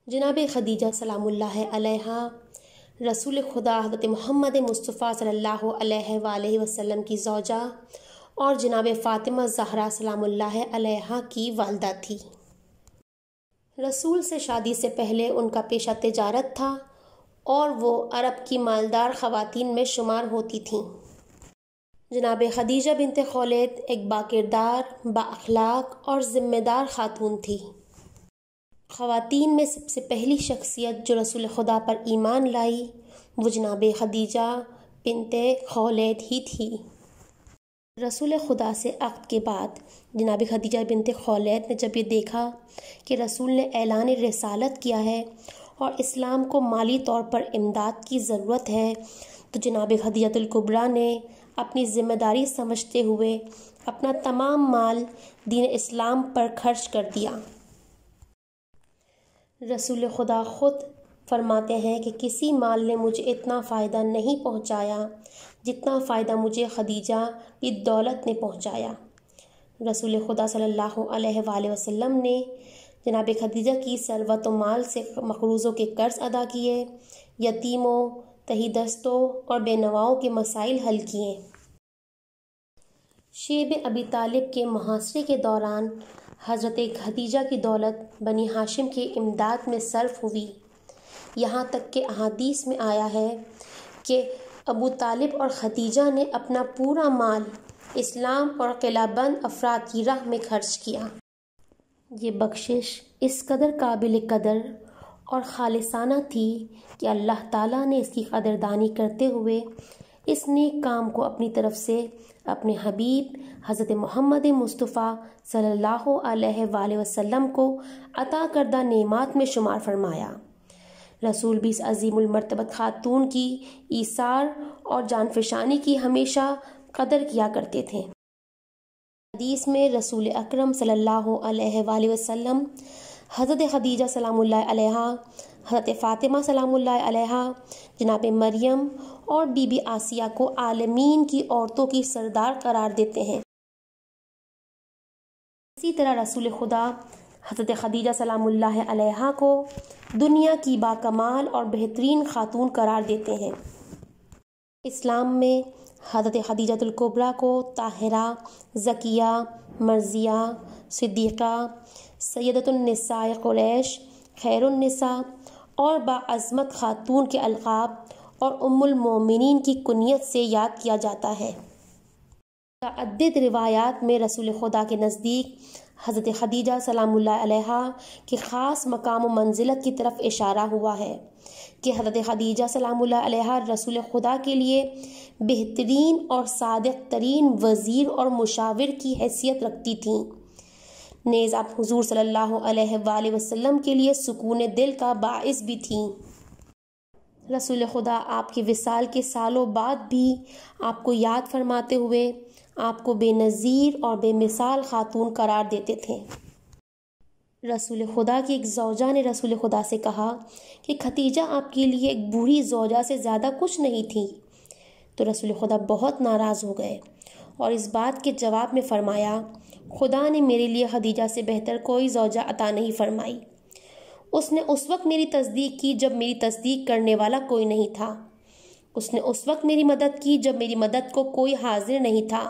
جناب خدیجہ سلام اللہ علیہا رسول خدا حضرت محمد مصطفیٰ صلی اللہ علیہ وآلہ وسلم کی زوجہ اور جناب فاطمہ زہرا سلام اللہ علیہا کی والدہ تھی۔ رسول سے شادی سے پہلے ان کا پیشہ تجارت تھا اور وہ عرب کی مالدار خواتین میں شمار ہوتی تھیں۔ جناب خدیجہ بنت خولید ایک باکردار، بااخلاق اور ذمہ دار خاتون تھی۔ خواتین میں سب سے پہلی شخصیت جو رسول خدا پر ایمان لائی وہ جناب خدیجہ بنت خولید ہی تھی۔ رسول خدا سے عقد کے بعد جناب خدیجہ بنت خولید نے جب یہ دیکھا کہ رسول نے اعلان رسالت کیا ہے اور اسلام کو مالی طور پر امداد کی ضرورت ہے، تو جناب خدیجہ الکبریٰ نے اپنی ذمہ داری سمجھتے ہوئے اپنا تمام مال دین اسلام پر خرچ کر دیا۔ رسول خدا خود فرماتے ہیں کہ کسی مال نے مجھے اتنا فائدہ نہیں پہنچایا جتنا فائدہ مجھے خدیجہ کی دولت نے پہنچایا۔ رسول خدا صلی اللہ علیہ وآلہ وسلم نے جناب خدیجہ کی ثروت و مال سے مقروضوں کے قرض ادا کیے، یتیموں، تہیدستوں اور بے نواؤں کے مسائل حل کیے۔ شیب ابی طالب کے محاصرے کے دوران حضرت خدیجہ کی دولت بنی ہاشم کی امداد میں صرف ہوئی، یہاں تک کہ احادیث میں آیا ہے کہ ابو طالب اور خدیجہ نے اپنا پورا مال اسلام اور قلعہ بند افراد کی راہ میں خرچ کیا۔ یہ بخشش اس قدر قابل قدر اور خالصانہ تھی کہ اللہ تعالیٰ نے اس کی قدردانی کرتے ہوئے اس نیک کام کو اپنی طرف سے اپنے حبیب حضرت محمد مصطفیٰ صلی اللہ علیہ وآلہ وسلم کو عطا کردہ نعمات میں شمار فرمایا۔ رسول بھی اس عظیم المرتبت خاتون کی ایثار اور جانفشانی کی ہمیشہ قدر کیا کرتے تھے۔ حدیث میں رسول اکرم صلی اللہ علیہ وآلہ وسلم حضرت خدیجہ سلام اللہ علیہا، حضرت فاطمہ سلام اللہ علیہا، جناب مریم اور بی بی آسیہ کو عالمین کی عورتوں کی سردار قرار دیتے ہیں۔ اسی طرح رسول خدا حضرت خدیجہ سلام اللہ علیہا کو دنیا کی باکمال اور بہترین خاتون قرار دیتے ہیں۔ اسلام میں حضرت خدیجہ الکبریٰ کو طاہرہ، زکیہ، مرضیہ، صدیقہ، سیدۃ النساء قریش، خیر النساء اور باعظمت خاتون کے القاب اور ام المومنین کی کنیت سے یاد کیا جاتا ہے۔ متعدد روایات میں رسول خدا کے نزدیک حضرت خدیجہ سلام اللہ علیہا کی خاص مقام و منزلت کی طرف اشارہ ہوا ہے کہ حضرت خدیجہ سلام اللہ علیہا رسول خدا کے لیے بہترین اور صادق ترین وزیر اور مشاور کی حیثیت رکھتی تھیں، نیز آپ حضور صلی اللہ علیہ وآلہ وسلم کے لیے سکون دل کا باعث بھی تھیں۔ رسول خدا آپ کے وصال کے سالوں بعد بھی آپ کو یاد فرماتے ہوئے آپ کو بے نظیر اور بے مثال خاتون قرار دیتے تھے۔ رسول خدا کی ایک زوجہ نے رسول خدا سے کہا کہ خدیجہ آپ کے لیے ایک بوڑھی زوجہ سے زیادہ کچھ نہیں تھی، تو رسول خدا بہت ناراض ہو گئے اور اس بات کے جواب میں فرمایا، خدا نے میرے لیے خدیجہ سے بہتر کوئی زوجہ عطا نہیں فرمائی۔ اس نے اس وقت میری تصدیق کی جب میری تصدیق کرنے والا کوئی نہیں تھا، اس نے اس وقت میری مدد کی جب میری مدد کو کوئی حاضر نہیں تھا،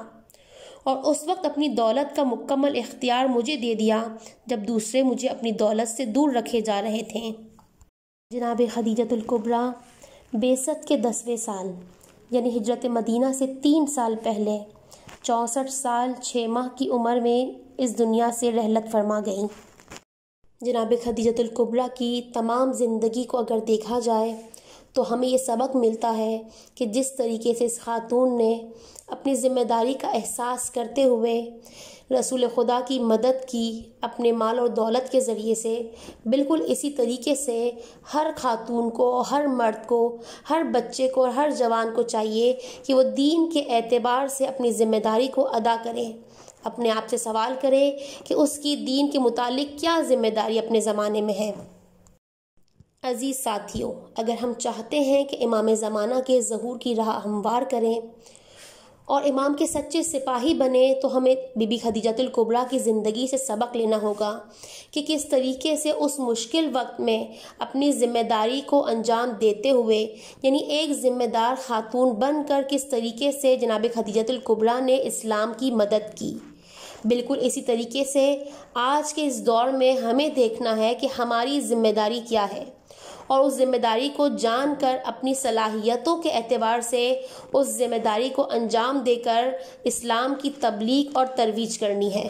اور اس وقت اپنی دولت کا مکمل اختیار مجھے دے دیا جب دوسرے مجھے اپنی دولت سے دور رکھے جا رہے تھے۔ جناب خدیجہ الکبریٰ بعثت کے 10ویں سال یعنی ہجرت مدینہ سے 3 سال پہلے 64 سال 6 ماہ کی عمر میں اس دنیا سے رحلت فرما گئیں۔ جناب خدیجہ الکبریٰ کی تمام زندگی کو اگر دیکھا جائے تو ہمیں یہ سبق ملتا ہے کہ جس طریقے سے اس خاتون نے اپنی ذمہ داری کا احساس کرتے ہوئے رسول خدا کی مدد کی اپنے مال اور دولت کے ذریعے سے، بالکل اسی طریقے سے ہر خاتون کو، ہر مرد کو، ہر بچے کو اور ہر جوان کو چاہیے کہ وہ دین کے اعتبار سے اپنی ذمہ داری کو ادا کرے، اپنے آپ سے سوال کرے کہ اس کی دین کے متعلق کیا ذمہ داری اپنے زمانے میں ہے۔ عزیز ساتھیوں، اگر ہم چاہتے ہیں کہ امام زمانہ کے ظہور کی راہ ہموار کریں اور امام کے سچے سپاہی بنے تو ہمیں بی بی خدیجۃ الکبریٰ کی زندگی سے سبق لینا ہوگا کہ کس طریقے سے اس مشکل وقت میں اپنی ذمہ داری کو انجام دیتے ہوئے، یعنی ایک ذمہ دار خاتون بن کر کس طریقے سے جناب خدیجۃ الکبریٰ نے اسلام کی مدد کی۔ بالکل اسی طریقے سے آج کے اس دور میں ہمیں دیکھنا ہے کہ ہماری ذمہ داری کیا ہے، اور اس ذمہ داری کو جان کر اپنی صلاحیتوں کے اعتبار سے اس ذمہ داری کو انجام دے کر اسلام کی تبلیغ اور ترویج کرنی ہے۔